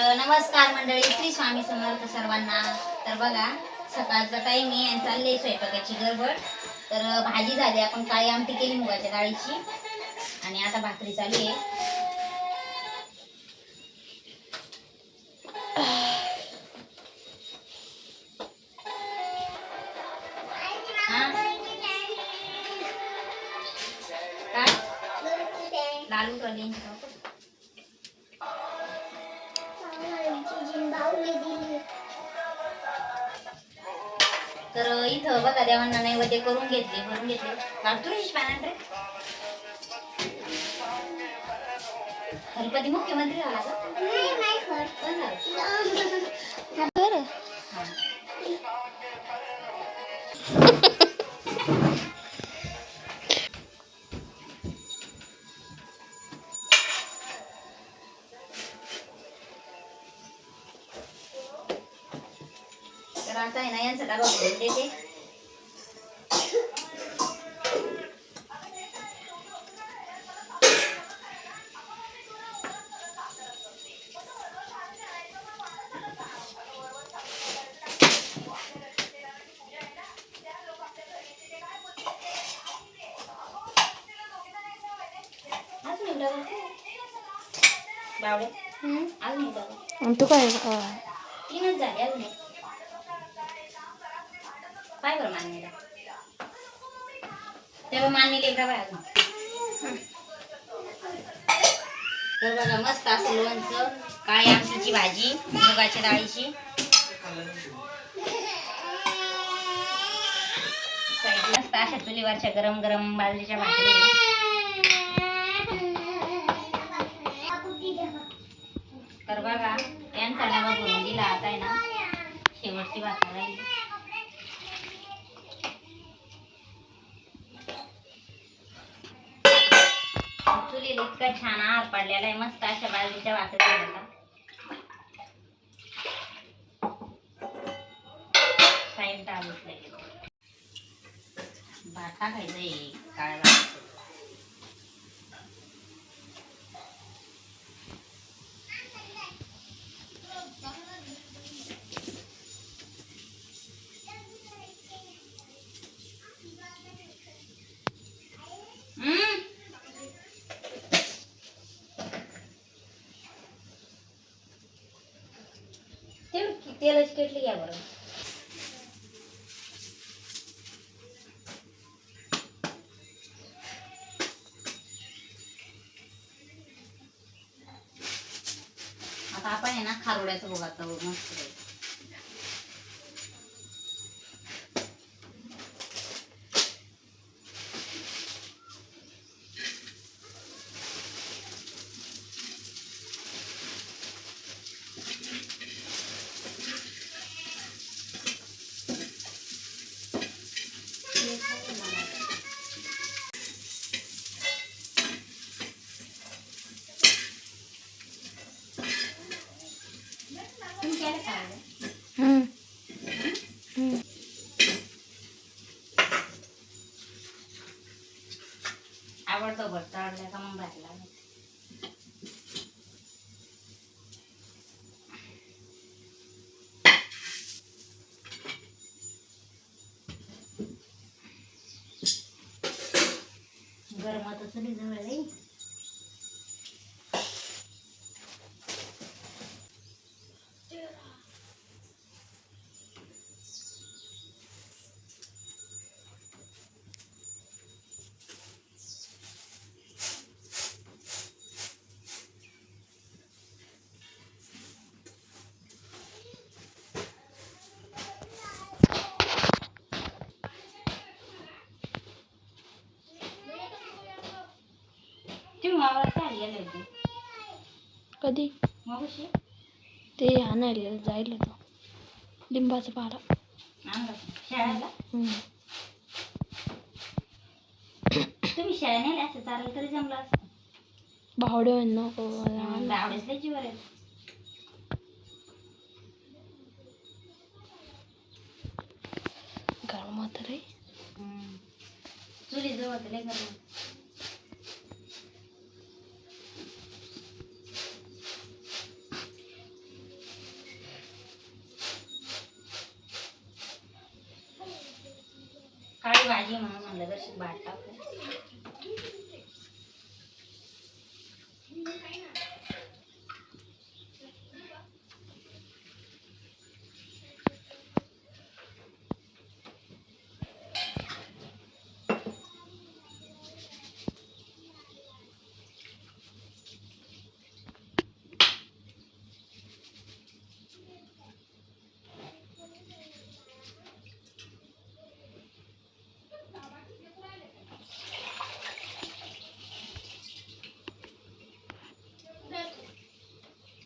नमस्कार मंडळी, श्री स्वामी समर्थ सर्वांना. तर बघा, सकाळचा टाइम आहे आणि चालले स्वयंपाकाची गडबड. तर भाजी झाली, आपण काळी आमटी केली मुगाच्या डाळीची आणि आता भाकरी चालू आहे. लालू टोले तर इथं बघा देवांना नैवेद्य भरून घेतले काढतोय रे. गणपती मुख्यमंत्री झाला तर आता आहे ना यांचा डबा भरून देते. तू काय तीनच झाले अजून काय बरं मान्य तेव्हा मान्य लेकरा बाय अजून. तर बघा मस्त असं लोणचं, काळी आमटीची भाजी मुगाच्या डाळीची, मस्त अशा चुलीवरच्या गरम गरम बाजरीच्या भाकरी. तर बघा यांचा डबा भरून दिला. आता आहे ना शेवटची भाकर राहिली. चुलीला इतका छान आहार पडलेला आहे. मस्त अशा बाजरीच्या भाकरी साईड टाकले भात टाकायचंय काळा. तेलाची केटली घ्या बरं. आता आपण आहे ना खारोड्याचं बघा आता मस्त. आवडतो भरता आवडला का मग भात लागत. गरमात चुली जवळ आहे. कधी ते आणायला जायला तो लिंबाचा पाला शाळेला. तुम्ही शाळा नाही असं चालेल तरी जमलं असतं. भावडे नको आवडेच त्याची वर गरम रे चुली जवळ लय गरम. भाजी म्हणून म्हणलं जशी भात टाकू.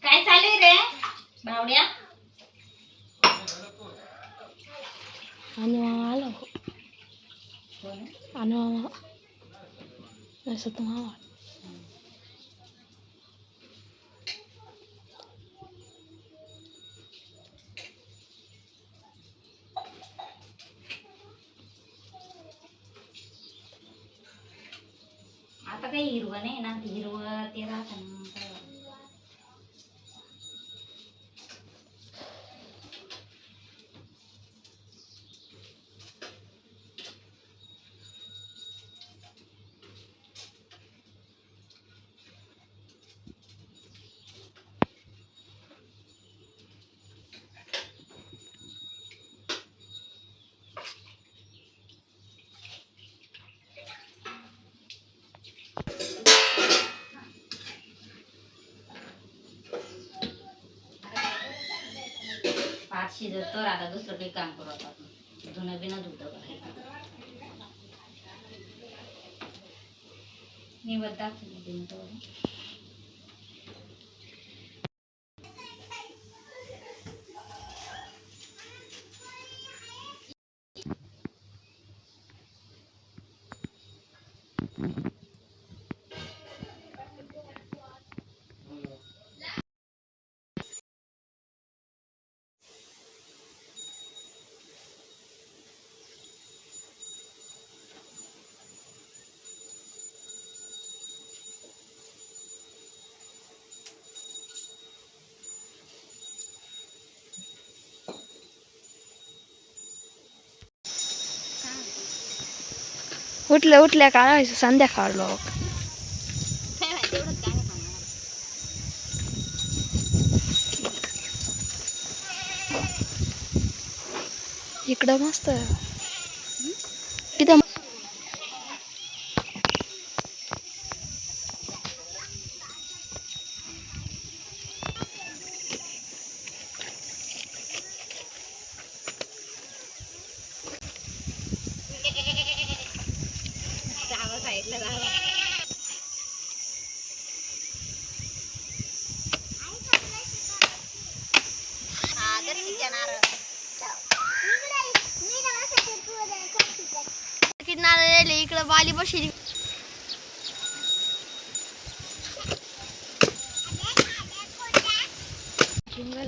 काय चालू आहे रे भावड्या? आणि मामा आला हो. कोण? आणि मामा असं तर मामा आता काही हिरवं नाही ना, हिरवं ते राहतं ना. भात शिजत तर आता दुसरं काही काम करू आता. धुणं बिना धुतं करायचं. निवड दाखवली. उठल्या उठल्या काय संध्याकाळ लोक काय माहिती एवढंच काय नाही सांगणार. इकडं मस्त किती जावं साईडला जावं. हा तर शिकणार. इकडं बाली बसली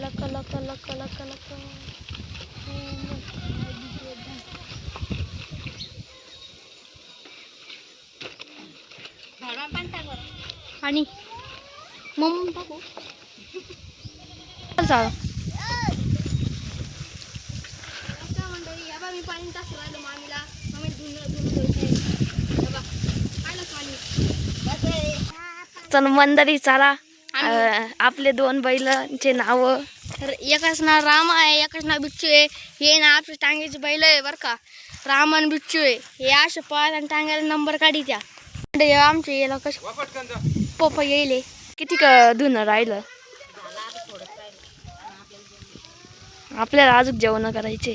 लक लक लक लक लक आणि मग टाकू चाल मी पाणी टाकू राहिलो मामीला मम्मी चल मंदरी चला आपले 2 बैलांचे नाव एकाच नाव राम आहे एकाच नाव बिच्चू आहे. हे ना आपले टांग्याचे बैल आहे बरं का. राम आणि बिच्चू आहे. हे असे पाच आणि टांग्याला नंबर काढी त्या आमचे याला कसं पप्पा येईल किती का धुणं राहिलं. आपल्याला अजून जेवण करायचे.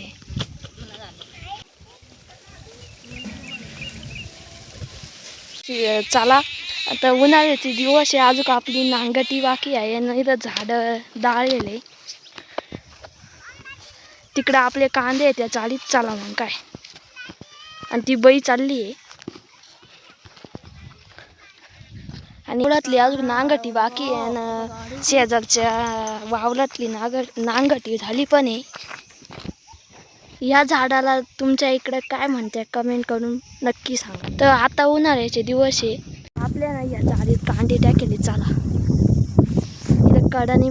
चला आता उन्हाळ्याचे दिवस आहे. अजून आपली नांगटी बाकी आहे. इथं झाडं दाळलेले तिकडं आपले कांदे त्या चाळीत चला मग काय. आणि ती बाई चालली आहे आणि उन्हातली अजून नांगटी बाकी आहे. आणि शेजारच्या वावरातली नांगटी झाली पण आहे. या झाडाला तुमच्या इकडे काय म्हणते कमेंट करून नक्की सांगा. तर आता उन्हाळ्याचे दिवस आहे. आपल्याला या झाडीत कांदे टाकले चला. इथं कडाने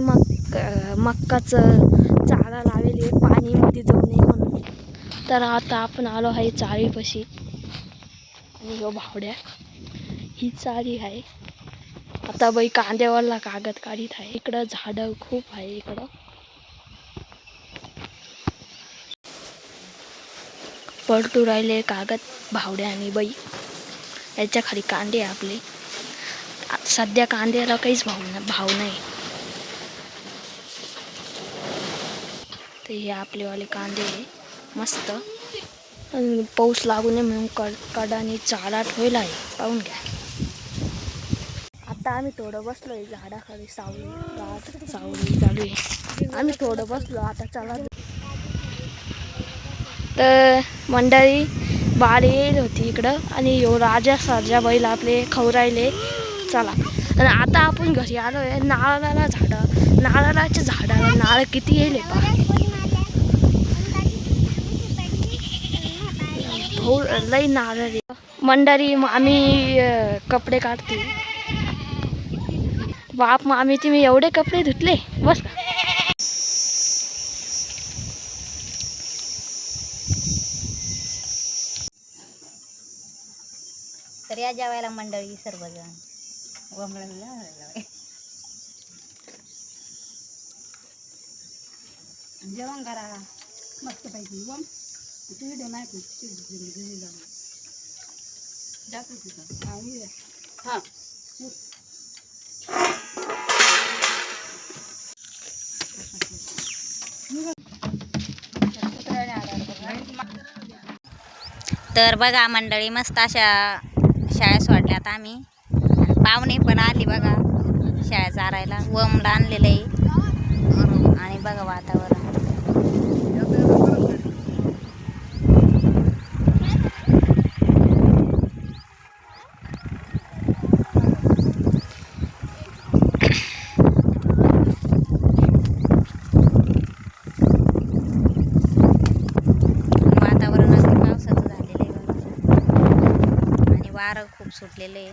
मक्काचं चारा लावलेली पाणी मध्ये जाऊ नये म्हणून. तर आता आपण आलो आहे चाळीपाशी. आणि ह्यो भावड्या ही चारी आहे. आता बाई कांद्यावरला कागद काढीत आहे. इकडं झाडं खूप आहे. इकडं पलटू राहिले कागद भावड्या आणि बाई. याच्या खाली कांदे आपले. सध्या कांद्याला काहीच भाव नाही. ते हे आपलेवाले कांदे आहे मस्त. आणि पाऊस लागू नये म्हणून कडाने चारा ठेवला आहे. पाहून घ्या. आता आम्ही थोडं बसलोय झाडाखाली. सावली चालू आहे. आम्ही थोडं बसलो. आता चला. तर मंडळी बाळ येईल होती इकडं आणि यो राजा सर्जा बैल आपले खवरायले. चला. आणि आता आपण घरी आलो आहे. नारळाच्या झाडाला नारळ किती येईल पहा. भाऊ लई नारळ. मंडळी आम्ही कपडे काढते. बाप मामी तुम्ही एवढे कपडे धुतले बस का. तर या जेवायला मंडळी सर्वजण जेवण करा मस्त पैकी. तर बघा मंडळी मस्त अशा शाळा सोडल्यात आम्ही. पाहुणे पण आली बघा शाळा चारायला. वमला आणलेलं आहे. आणि बघा वातावरण. वातावरण अगदी पावसाचं झालेलं आहे बघा. आणि वारं खूप सुटलेलं आहे.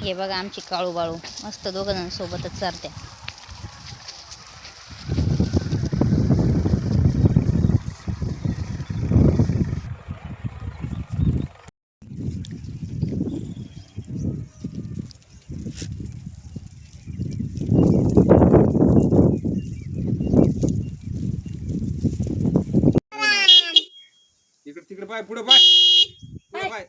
हे बघा आमची काळू बाळू मस्त दोघंजण सोबतच चरत्या. इकडे तिकडे पाय पुढे पाय पुढे पाय.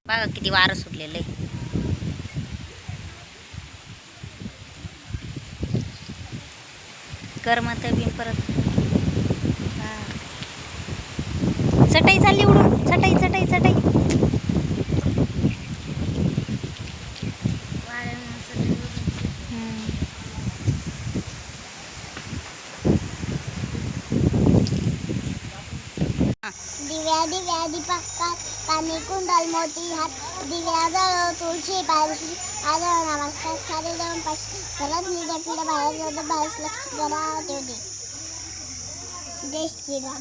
बघा किती वारं सुटलेलं आहे. करमत बी परत. चटई चालली उडून. चटई चटई चटई. दिव्या दिव्या दीपकात कानी कुंडल मोती हात दिव्या जळो तुळशी पालखी आजळ नमस्कार सारे जाऊन पाशी घरात निघा पिढ्या बाहेर जाऊ बाहेर लक्ष करा तेवढे. जय श्रीराम.